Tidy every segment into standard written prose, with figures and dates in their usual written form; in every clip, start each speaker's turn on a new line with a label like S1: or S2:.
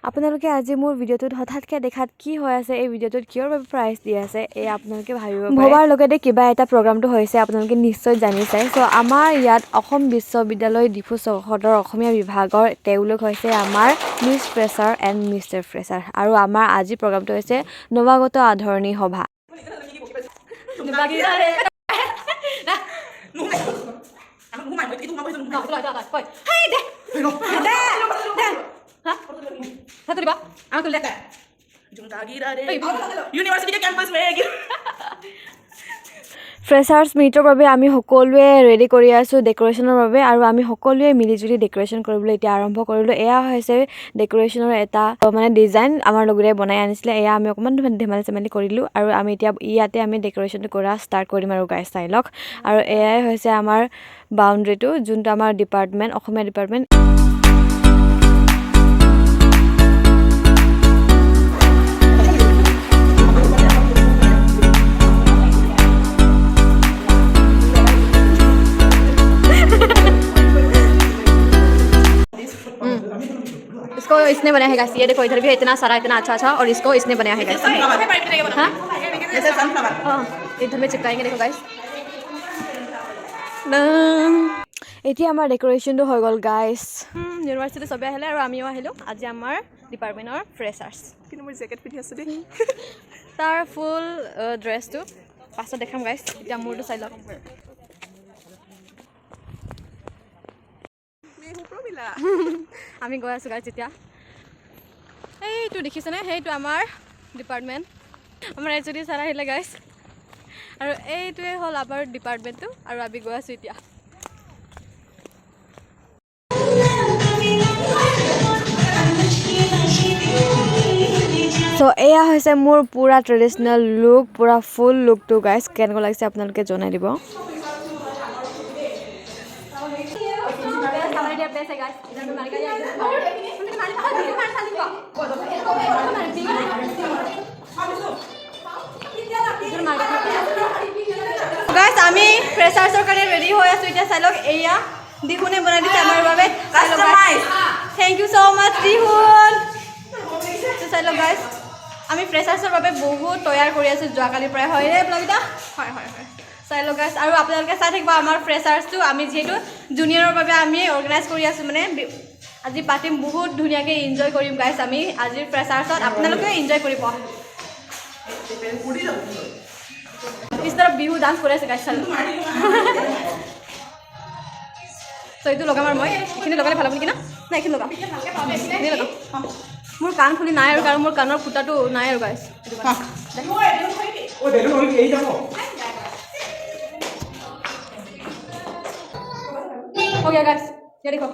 S1: আপোনালোকে আজি মোৰ ভিডিঅ'টোত হঠাৎকৈ দেখাত কি হৈ আছে, এই ভিডিঅ'টোত কিয়ৰ বাবে প্ৰাইজ দি আছে, এই আপোনালোকে ভাবিব পাৰে। ভবাৰ লগতে কিবা এটা প্ৰগ্ৰামটো হৈছে আপোনালোকে নিশ্চয় জানিছে। চ' আমাৰ ইয়াত অসম বিশ্ববিদ্যালয় ডিফু চৌহদৰ অসমীয়া বিভাগৰ তেওঁলোক হৈছে আমাৰ miss fresher and mister fresher, আৰু আমাৰ আজি প্ৰগ্ৰামটো হৈছে নৱাগত আদৰণি সভা। ফ্ৰেছাৰ্ছ মিটৰ বাবে আমি সকলোৱে ৰেডি কৰি আছোঁ ডেক'ৰেশ্যনৰ বাবে, আৰু আমি সকলোৱে মিলিজুলি ডেক'ৰেশ্যন কৰিবলৈ এতিয়া আৰম্ভ কৰিলোঁ। এয়া হৈছে ডেক'ৰেশ্যনৰ এটা ডিজাইন আমাৰ লগতে বনাই আনিছিলে। এয়া আমি অকণমান ধেমালি চেমালি কৰিলোঁ, আৰু আমি এতিয়া ইয়াতে আমি ডেক'ৰেশ্যনটো কৰা ষ্টাৰ্ট কৰিম আৰু গাইজ চাই লওক। আৰু এয়াই হৈছে আমাৰ বাউণ্ডেৰীটো, যোনটো আমাৰ ডিপাৰ্টমেণ্ট, অসমীয়া ডিপাৰ্টমেণ্ট। इसको इसने बनाया है गाइस, ये देखो इधर भी है इतना सारा, इतना अच्छा अच्छा, और इसको इसने बनाया है गाइस। हाँ इधर में चिपकाएंगे, देखो गाइस। এতিয়া আমাৰ ডেক'ৰেশ্যনটো হৈ গ'ল গাইছ। ইউনিভাৰ্চিটি চবে আহিলে আৰু আমিও আহিলোঁ। আজি আমাৰ ডিপাৰ্টমেণ্টৰ ফ্ৰেছাৰ্ছ। কিন্তু মই জেকেট পিন্ধি আছোঁ দেই। তাৰ ফুল ড্ৰেছটো পাছত দেখাম গাইছ, এতিয়া মোৰটো চাই লওক। আমি গৈ আছোঁ গাইছ এতিয়া। এইটো দেখিছেনে, সেইটো আমাৰ ডিপাৰ্টমেণ্ট, আমাৰ এইচঅডি ছাৰ আহিলে গাইছ, আৰু এইটোৱে হ'ল আমাৰ ডিপাৰ্টমেণ্টটো, আৰু আমি গৈ আছোঁ এতিয়া। চ' এয়া হৈছে মোৰ পূৰা ট্ৰেডিশ্যনেল লুক, পূৰা ফুল লুকটো গাইছ। কেনেকুৱা লাগিছে আপোনালোকে জনাই দিব। গাইছ আমি ফ্ৰেছাৰ্ছৰ কাৰণে ৰেডি হৈ আছোঁ এতিয়া। চাই লওক, এয়া ডিফুনে বনাই দিছে আমাৰ বাবে। থেংক ইউ ছ' মাছ ডিফুন। চাই লওক গাইছ, আমি ফ্ৰেছাৰ্ছৰ বাবে বহুত তৈয়াৰ কৰি আছোঁ যোৱাকালিৰ পৰাই। হয় ৰে প্লবিতা? হয় হয় হয়। চাই লওক গাইছ, আৰু আপোনালোকে চাই থাকিব আমাৰ ফ্ৰেছাৰ্ছটো। আমি যিহেতু জুনিয়ৰৰ বাবে আমি অৰ্গেনাইজ কৰি আছোঁ, মানে আজি পাতিম, বহুত ধুনীয়াকৈ এনজয় কৰিম গাইছ আমি আজিৰ ফ্ৰেছাৰ্ছত। আপোনালোকে এনজয় কৰিব। इस तरफ बिहू डांस कर আছে গাইছ। তো এইটো লগাম আৰু মই এইখিনি লগালে ভাল হ'ব নেকি না? নাই এইখিনি লগাম, এইখিনি লগাম। মোৰ কাণ খুলি নাই আৰু, কাৰণ মোৰ কাণৰ ফুটাটো নাই আৰু গাইছ। हो गया गाइस, ये देखो।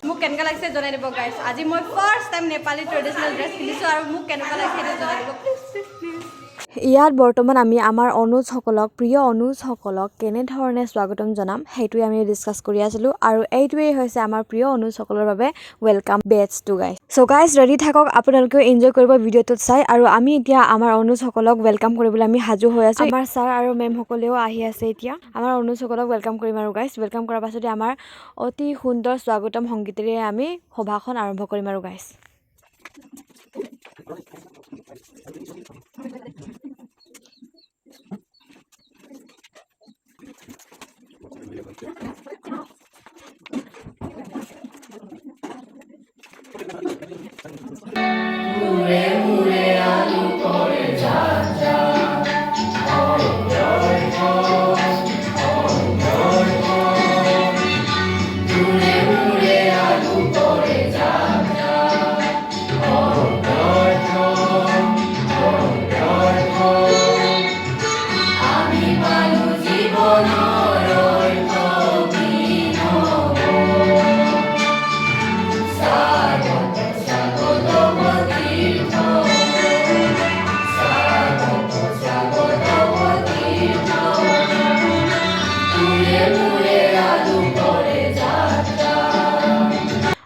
S1: মোক কেনেকুৱা লাগিছে জনাই দিব গাইছ। আজি মই first time Nepali traditional dress পিন্ধিছোঁ, আৰু মোক কেনেকুৱা লাগিছে সেইটো জনাই দিব প্লিজ প্লিজ প্লিজ। ইয়াত বৰ্তমান আমি আমাৰ অনুজসকলক, প্ৰিয় অনুজসকলক কেনেধৰণে স্বাগতম জনাম সেইটোৱে আমি ডিছকাছ কৰি আছিলোঁ, আৰু এইটোৱেই হৈছে আমাৰ প্ৰিয় অনুজসকলৰ বাবে ৱেলকাম বেটছটো গাইছ। চ' গাইছ ৰেডি থাকক, আপোনালোকেও এনজয় কৰিব ভিডিঅ'টোত চাই। আৰু আমি এতিয়া আমাৰ অনুজসকলক ৱেলকাম কৰিবলৈ আমি সাজু হৈ আছোঁ। আমাৰ ছাৰ আৰু মেমসকলেও আহি আছে এতিয়া। আমাৰ অনুজসকলক ৱেলকাম কৰিম আৰু গাইছ। ৱেলকাম কৰাৰ পাছতে আমাৰ অতি সুন্দৰ স্বাগতম সংগীতেৰে আমি সভাখন আৰম্ভ কৰিম আৰু গাইছ।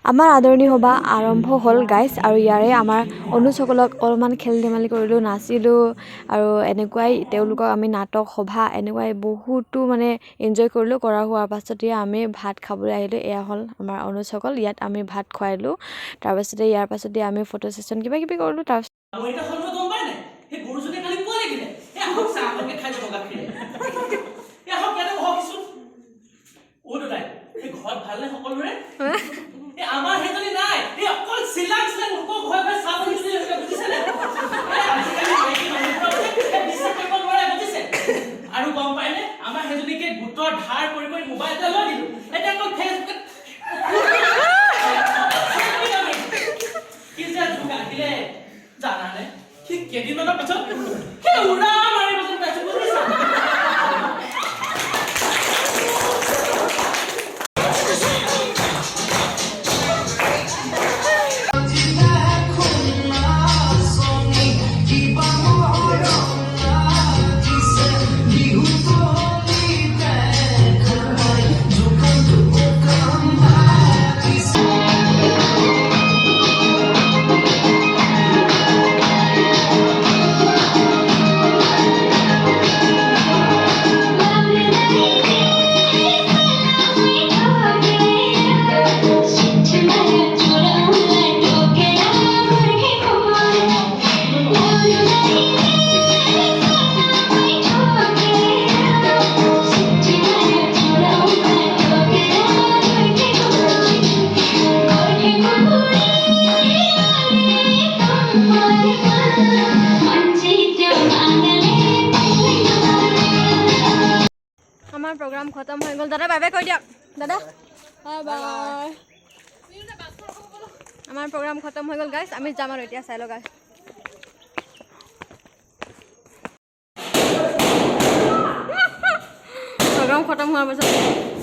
S1: আমাৰ আদৰণি সভা আৰম্ভ হ'ল গাইজ আৰু ইয়াৰে আমাৰ অনুজসকলক অলপমান খেল ধেমালি কৰিলোঁ নাচিলোঁ আৰু এনেকুৱাই তেওঁলোকক আমি নাটক সভা এনেকুৱাই বহুতো মানে এনজয় কৰিলোঁ কৰা হোৱাৰ পাছতে আমি ভাত খাবলৈ আহিলোঁ এয়া হ'ল আমাৰ অনুজসকল ইয়াত আমি ভাত খুৱাইলোঁ তাৰপাছতে ইয়াৰ পাছতে আমি ফটো ছেশ্যন কিবা কিবি কৰিলোঁ তাৰপিছত
S2: ঘৰত ভালনে সকলোৰে আমাৰ হেজনি নাই অকল চিলাক চিলাক লোক ঘৰ ঘৰ চাব দিছিল বুজিছে নে আজিকালি মাইকী মানুহবোৰক বিশ্বাস কৰিব নোৱাৰে বুজিছে আৰু গম পাইনে আমাৰ হেজনিকে গোটৰ ধাৰ কৰি কৰি মোবাইল এটা লৈ দিলো এটা অকল ফেচবুকত কি যে যোগ আহিলে জানানে ঠিক কেইদিনমানৰ পাছত সেই উৰা মাৰিব যেন পাইছো বুজিছা
S1: আমাৰ প্ৰগ্ৰাম খতম হৈ গ'ল দাদা বাই বাই কৈ দিয়ক দাদা বাই বাই আমাৰ প্ৰগ্ৰাম খতম হৈ গ'ল গাইজ আমি যাম আৰু এতিয়া চাই লওঁ গাইজ প্ৰগ্ৰাম খতম হোৱাৰ পাছত